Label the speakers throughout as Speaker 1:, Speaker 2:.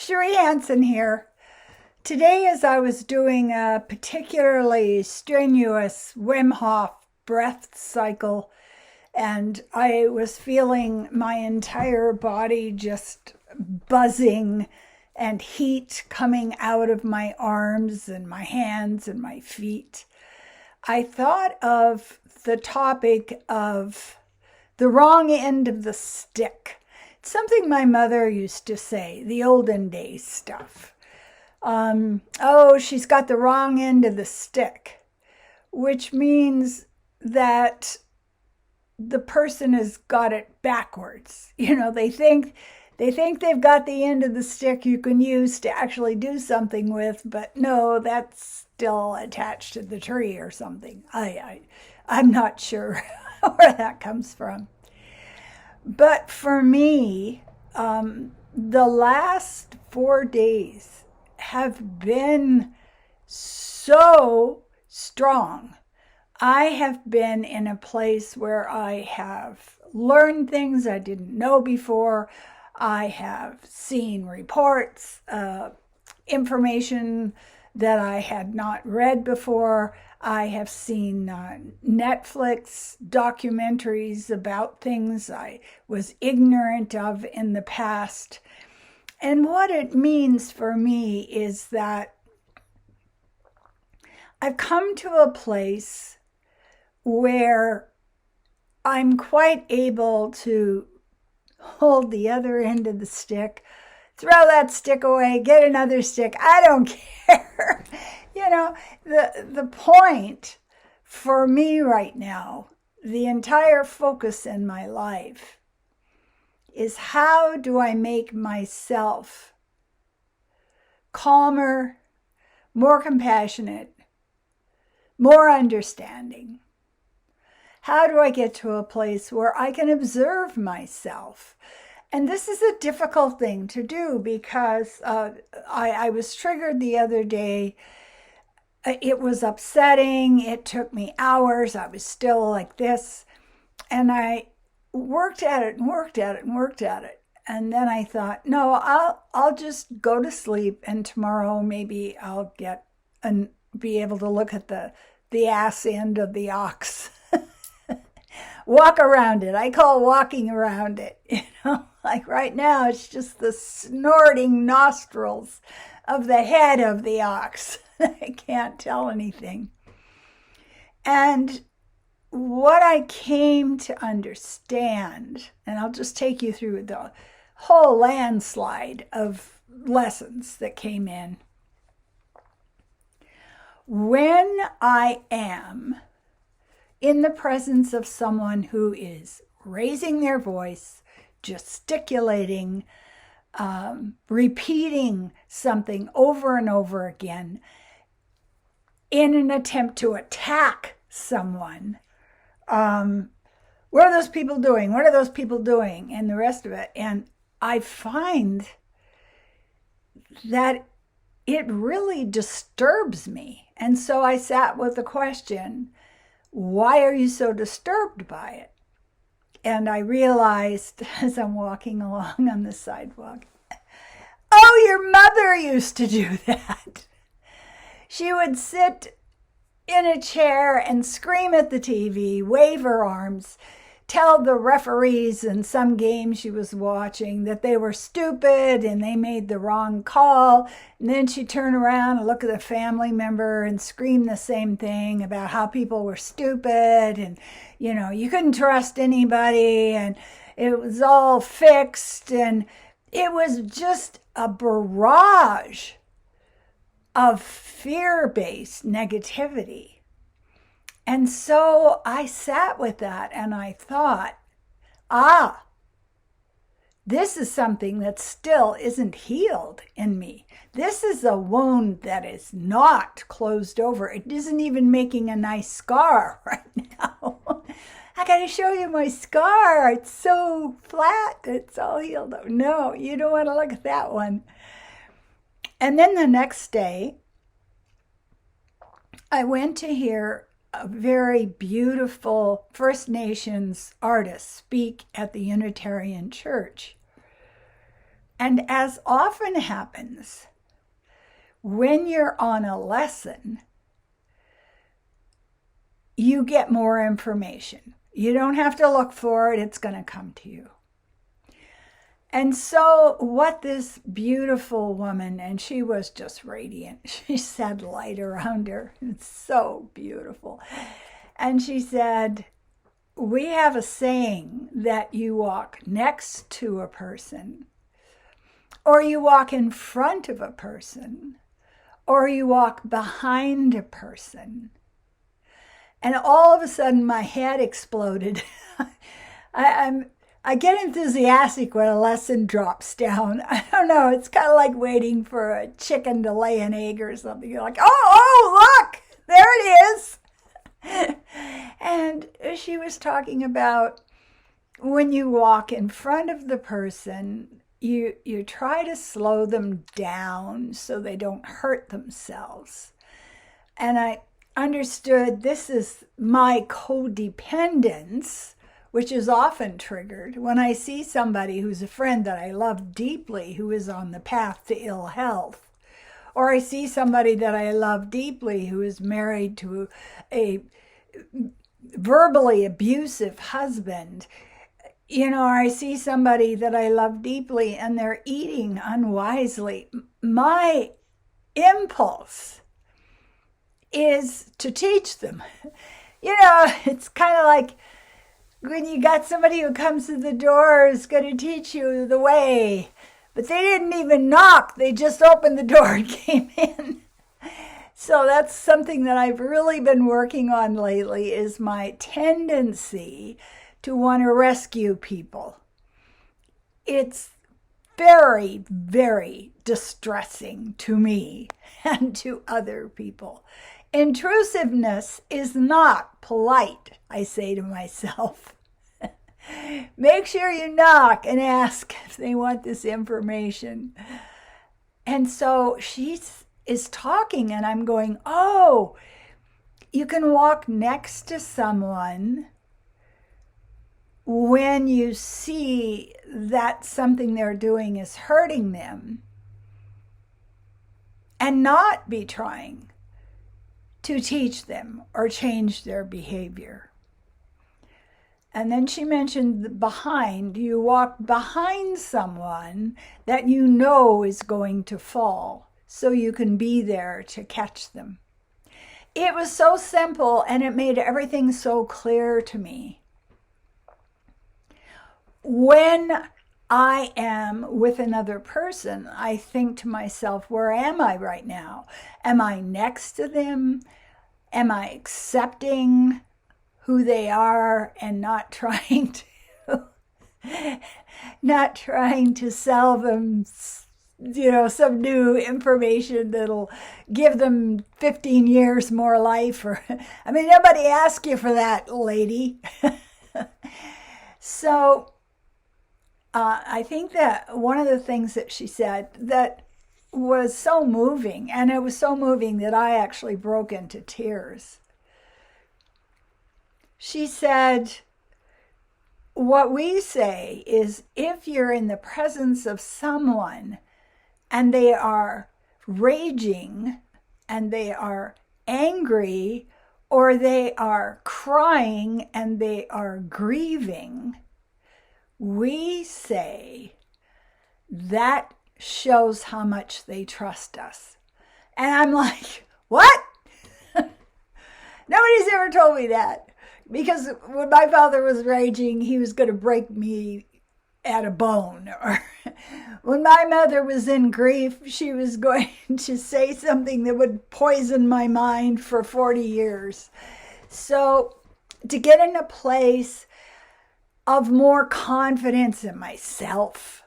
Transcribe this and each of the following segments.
Speaker 1: Cherie Hanson here. Today, as I was doing a particularly strenuous Wim Hof breath cycle, and I was feeling my entire body just buzzing and heat coming out of my arms and my hands and my feet, I thought of the topic of the wrong end of the stick. It's something my mother used to say, the olden days stuff. Oh, she's got the wrong end of the stick, which means that the person has got it backwards. You know, they think they've got the end of the stick you can use to actually do something with, but no, that's still attached to the tree or something. I'm not sure where that comes from. But for me, the last 4 days have been so strong. I have been in a place where I have learned things I didn't know before. I have seen reports, information that I had not read before. I have seen Netflix documentaries about things I was ignorant of in the past. And what it means for me is that I've come to a place where I'm quite able to hold the other end of the stick, throw that stick away, get another stick. I don't care. You know, the point for me right now, the entire focus in my life is how do I make myself calmer, more compassionate, more understanding? How do I get to a place where I can observe myself? And this is a difficult thing to do because I was triggered the other day. It was upsetting. It took me hours. I was still like this. And I worked at it and worked at it and worked at it. And then I thought, no, I'll just go to sleep, and tomorrow maybe I'll get and be able to look at the ass end of the ox. Walk around it. I call walking around it. You know, like right now it's just the snorting nostrils of the head of the ox. I can't tell anything. And what I came to understand, and I'll just take you through the whole landslide of lessons that came in. When I am in the presence of someone who is raising their voice, gesticulating, repeating something over and over again in an attempt to attack someone, what are those people doing? What are those people doing? And the rest of it. And I find that it really disturbs me. And so I sat with the question, why are you so disturbed by it? And I realized as I'm walking along on the sidewalk, oh, your mother used to do that. She would sit in a chair and scream at the TV, wave her arms, tell the referees in some game she was watching that they were stupid and they made the wrong call. And then she'd turn around and look at a family member and scream the same thing about how people were stupid and, you know, you couldn't trust anybody and it was all fixed. And it was just a barrage of fear-based negativity. And so I sat with that and I thought, this is something that still isn't healed in me. This is a wound that is not closed over. It isn't even making a nice scar right now. I got to show you my scar. It's so flat. It's all healed up. No, you don't want to look at that one. And then the next day, I went to hear a very beautiful First Nations artist speak at the Unitarian Church. And as often happens, when you're on a lesson, you get more information. You don't have to look for it. It's going to come to you. And so what this beautiful woman, and she was just radiant. She said light around her. It's so beautiful. And she said, we have a saying that you walk next to a person, or you walk in front of a person, or you walk behind a person. And all of a sudden my head exploded. I get enthusiastic when a lesson drops down. I don't know. It's kind of like waiting for a chicken to lay an egg or something. You're like, oh, look, there it is. And she was talking about when you walk in front of the person, you try to slow them down so they don't hurt themselves. And I understood this is my codependence, which is often triggered when I see somebody who's a friend that I love deeply who is on the path to ill health. Or I see somebody that I love deeply who is married to a verbally abusive husband. Or I see somebody that I love deeply and they're eating unwisely. My impulse is to teach them. It's kind of like when you got somebody who comes to the door is going to teach you the way, but they didn't even knock. They just opened the door and came in. So that's something that I've really been working on lately, is my tendency to want to rescue people. It's very, very distressing to me and to other people. Intrusiveness is not polite, I say to myself. Make sure you knock and ask if they want this information. And so she is talking and I'm going, oh, you can walk next to someone when you see that something they're doing is hurting them and not be trying to teach them or change their behavior. And then she mentioned behind. You walk behind someone that you know is going to fall, so you can be there to catch them. It was so simple, and it made everything so clear to me. When I am with another person, I think to myself, where am I right now? Am I next to them? Am I accepting who they are and not trying to sell them, some new information that'll give them 15 years more life? Or, nobody asked you for that, lady. So I think that one of the things that she said that was so moving, and it was so moving that I actually broke into tears. She said, what we say is, if you're in the presence of someone and they are raging and they are angry or they are crying and they are grieving, we say that shows how much they trust us. And I'm like, what? Nobody's ever told me that. Because when my father was raging, he was going to break me at a bone. Or when my mother was in grief, she was going to say something that would poison my mind for 40 years. So to get in a place of more confidence in myself.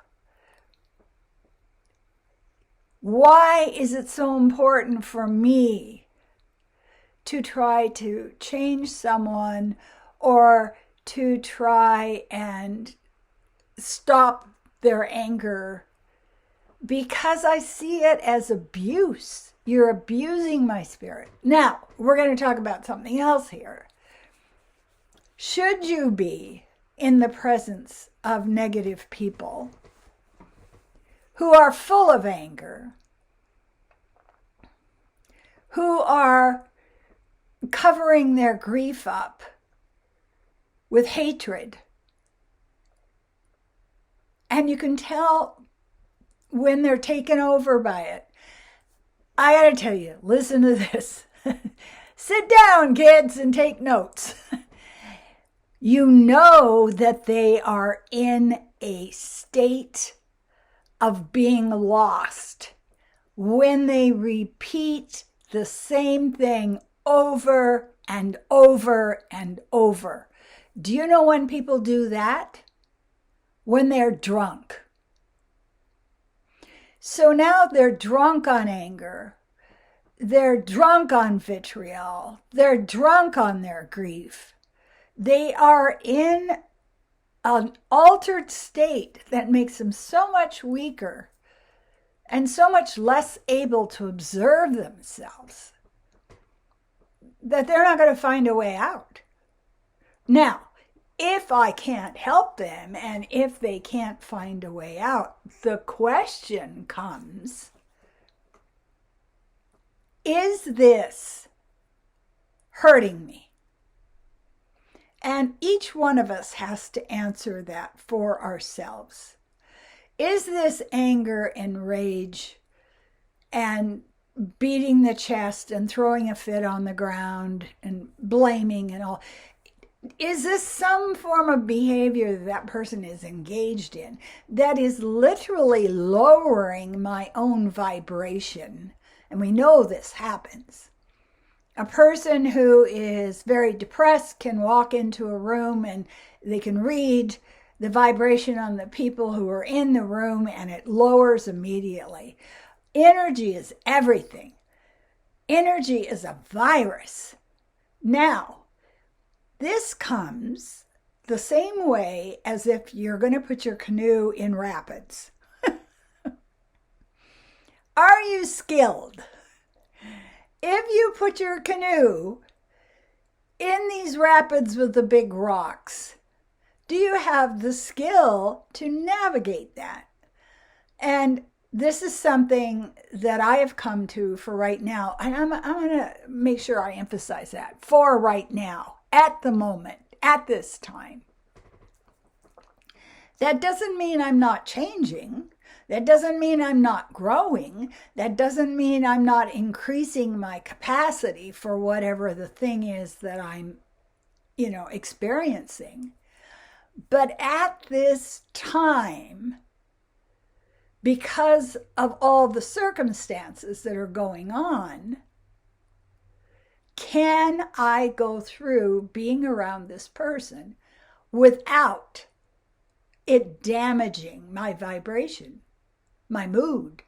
Speaker 1: Why is it so important for me to try to change someone or to try and stop their anger? Because I see it as abuse. You're abusing my spirit. Now, we're going to talk about something else here. Should you be in the presence of negative people who are full of anger, who are covering their grief up with hatred. And you can tell when they're taken over by it. I gotta tell you, listen to this. Sit down, kids, and take notes. You know that they are in a state of being lost when they repeat the same thing over and over and over. Do you know when people do that? When they're drunk. So now they're drunk on anger. They're drunk on vitriol. They're drunk on their grief. They are in an altered state that makes them so much weaker and so much less able to observe themselves that they're not going to find a way out. Now, if I can't help them and if they can't find a way out, the question comes, is this hurting me? And each one of us has to answer that for ourselves. Is this anger and rage and beating the chest and throwing a fit on the ground and blaming and all, is this some form of behavior that person is engaged in that is literally lowering my own vibration? And we know this happens. A person who is very depressed can walk into a room and they can read the vibration on the people who are in the room and it lowers immediately. Energy is everything. Energy is a virus. Now, this comes the same way as if you're going to put your canoe in rapids. Are you skilled? If you put your canoe in these rapids with the big rocks, do you have the skill to navigate that? And this is something that I have come to for right now. And I'm going to make sure I emphasize that. For right now, at the moment, at this time. That doesn't mean I'm not changing. That doesn't mean I'm not growing. That doesn't mean I'm not increasing my capacity for whatever the thing is that I'm, experiencing. But at this time, because of all the circumstances that are going on, can I go through being around this person without it damaging my vibration? My mood,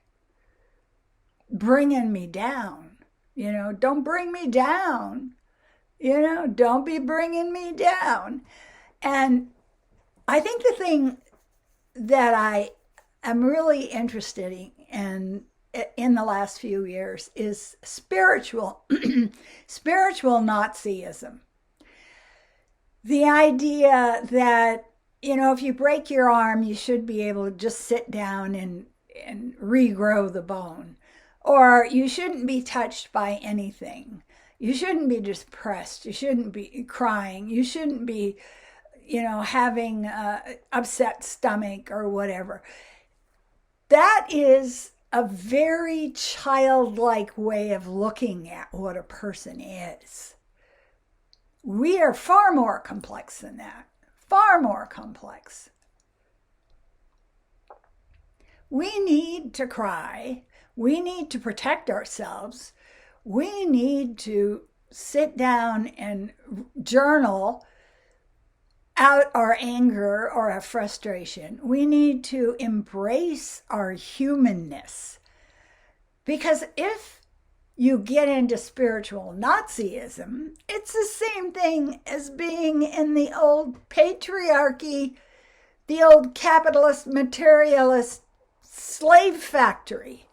Speaker 1: bringing me down, don't bring me down, don't be bringing me down. And I think the thing that I am really interested in the last few years is spiritual Nazism. The idea that, if you break your arm, you should be able to just sit down and regrow the bone. Or you shouldn't be touched by anything. You shouldn't be depressed. You shouldn't be crying. You shouldn't be, having upset stomach or whatever. That is a very childlike way of looking at what a person is. We are far more complex than that. Far more complex. We need to cry. We need to protect ourselves. We need to sit down and journal out our anger or our frustration. We need to embrace our humanness. Because if you get into spiritual Nazism, it's the same thing as being in the old patriarchy, the old capitalist, materialist slave factory.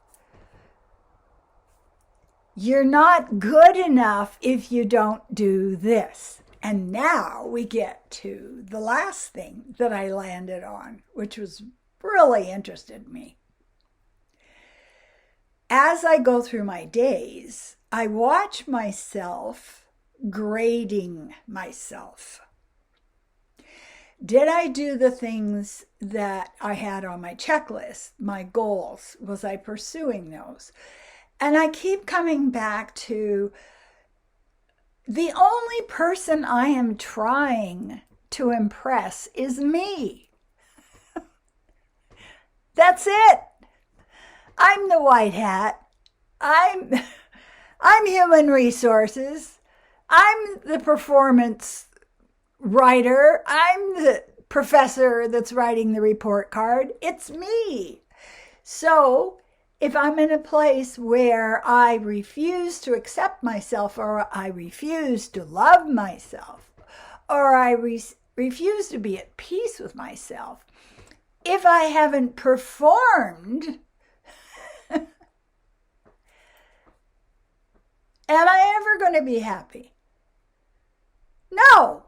Speaker 1: You're not good enough if you don't do this. And now we get to the last thing that I landed on, which was really interested me. as I go through my days, I watch myself grading myself. Did I do the things that I had on my checklist, my goals? Was I pursuing those? And I keep coming back to the only person I am trying to impress is me. That's it. I'm the white hat. I'm human resources. I'm the performance writer. I'm the professor that's writing the report card. It's me. So if I'm in a place where I refuse to accept myself, or I refuse to love myself, or I refuse to be at peace with myself, if I haven't performed, am I ever going to be happy? No,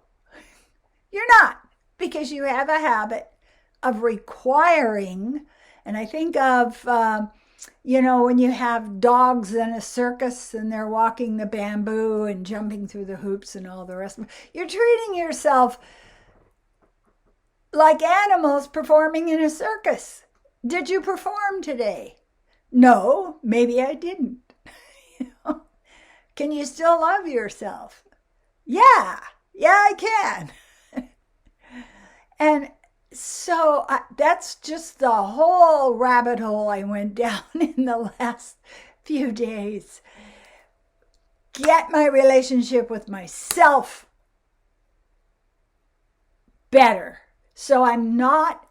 Speaker 1: you're not, because you have a habit of requiring, and I think of, when you have dogs in a circus and they're walking the bamboo and jumping through the hoops and all the rest of it, you're treating yourself like animals performing in a circus. Did you perform today? No, maybe I didn't. Can you still love yourself? Yeah, I can. And so that's just the whole rabbit hole I went down in the last few days. Get my relationship with myself better. So I'm not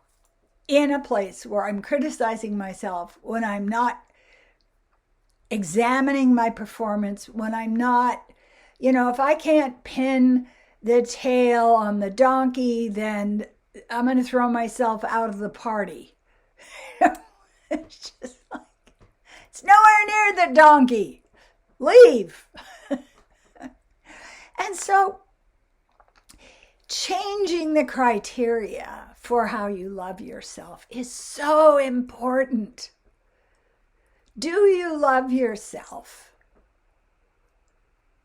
Speaker 1: in a place where I'm criticizing myself, when I'm not examining my performance, when I'm not, if I can't pin the tail on the donkey, then I'm going to throw myself out of the party. It's just like, it's nowhere near the donkey. Leave. And so changing the criteria for how you love yourself is so important. Do you love yourself?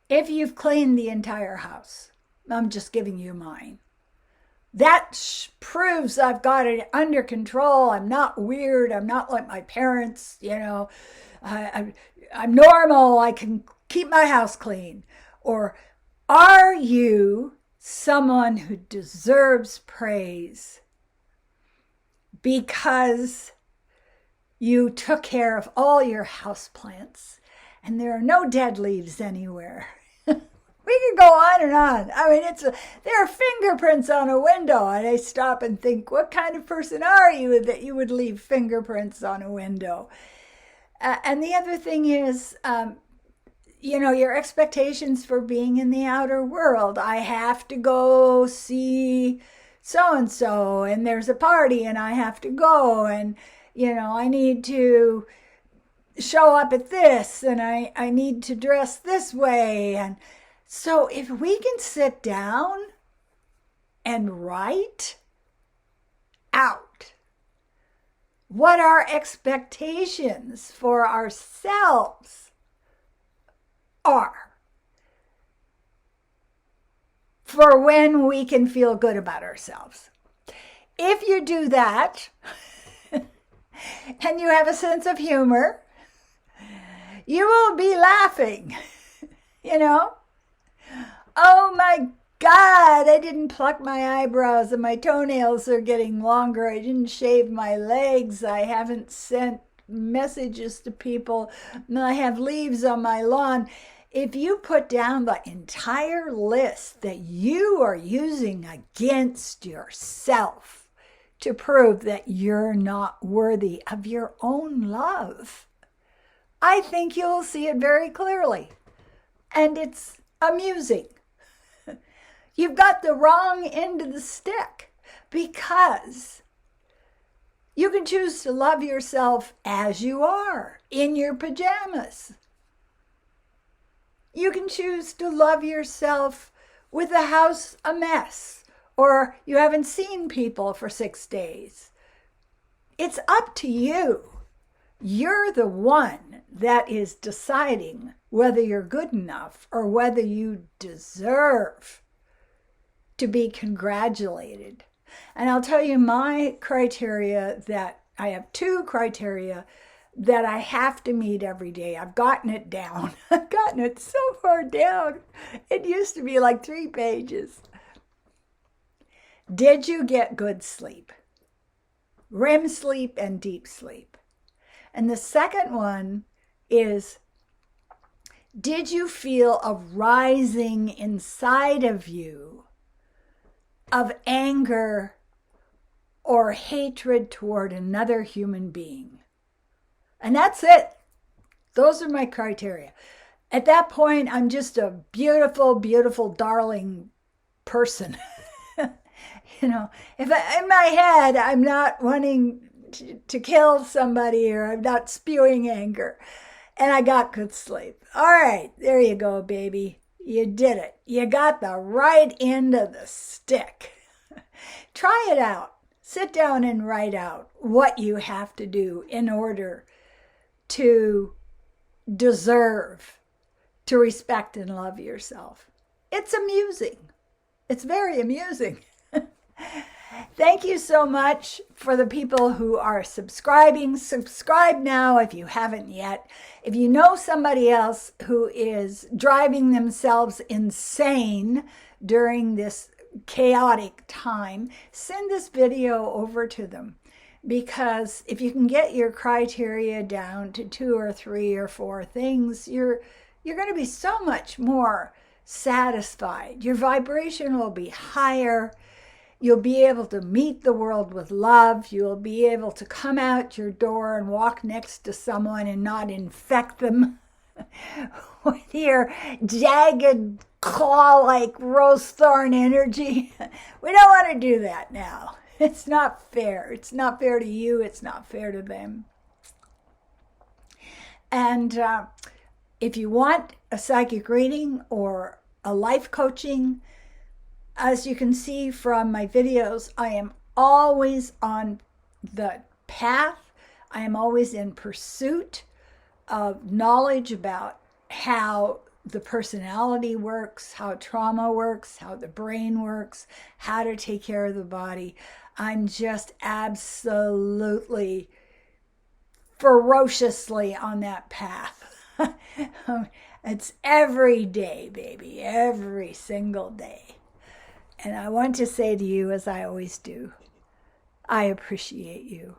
Speaker 1: If you've cleaned the entire house, I'm just giving you mine. That proves I've got it under control. I'm not weird. I'm not like my parents, I'm normal. I can keep my house clean. Or are you someone who deserves praise because you took care of all your houseplants and there are no dead leaves anywhere? We can go on and on. I mean, there are fingerprints on a window, and I stop and think, what kind of person are you that you would leave fingerprints on a window? And the other thing is, your expectations for being in the outer world. I have to go see so-and-so, and there's a party, and I have to go, and, I need to show up at this, and I need to dress this way, and so if we can sit down and write out what our expectations for ourselves are for when we can feel good about ourselves. If you do that and you have a sense of humor, you will be laughing, Oh my God, I didn't pluck my eyebrows and my toenails are getting longer. I didn't shave my legs. I haven't sent messages to people. I have leaves on my lawn. If you put down the entire list that you are using against yourself to prove that you're not worthy of your own love, I think you'll see it very clearly. And it's amusing. You've got the wrong end of the stick, because you can choose to love yourself as you are, in your pajamas. You can choose to love yourself with the house a mess, or you haven't seen people for 6 days. It's up to you. You're the one that is deciding whether you're good enough or whether you deserve to be congratulated. And I'll tell you my criteria, that I have 2 criteria that I have to meet every day. I've gotten it down. I've gotten it so far down. It used to be like 3 pages. Did you get good sleep? REM sleep and deep sleep. And the second one is, did you feel a rising inside of you of anger or hatred toward another human being? And that's it. Those are my criteria. At that point, I'm just a beautiful, beautiful, darling person. You know, if in my head, I'm not wanting to kill somebody, or I'm not spewing anger, and I got good sleep. All right, there you go, baby. You did it. You got the right end of the stick. Try it out. Sit down and write out what you have to do in order to deserve to respect and love yourself. It's amusing. It's very amusing. Thank you so much for the people who are subscribing. Subscribe now if you haven't yet. If you know somebody else who is driving themselves insane during this chaotic time, send this video over to them. Because if you can get your criteria down to 2 or 3 or 4 things, you're going to be so much more satisfied. Your vibration will be higher. You'll be able to meet the world with love. You'll be able to come out your door and walk next to someone and not infect them with your jagged, claw-like rose thorn energy. We don't want to do that now. It's not fair. It's not fair to you. It's not fair to them. And if you want a psychic reading or a life coaching, as you can see from my videos, I am always on the path. I am always in pursuit of knowledge about how the personality works, how trauma works, how the brain works, how to take care of the body. I'm just absolutely ferociously on that path. It's every day, baby, every single day. And I want to say to you, as I always do, I appreciate you.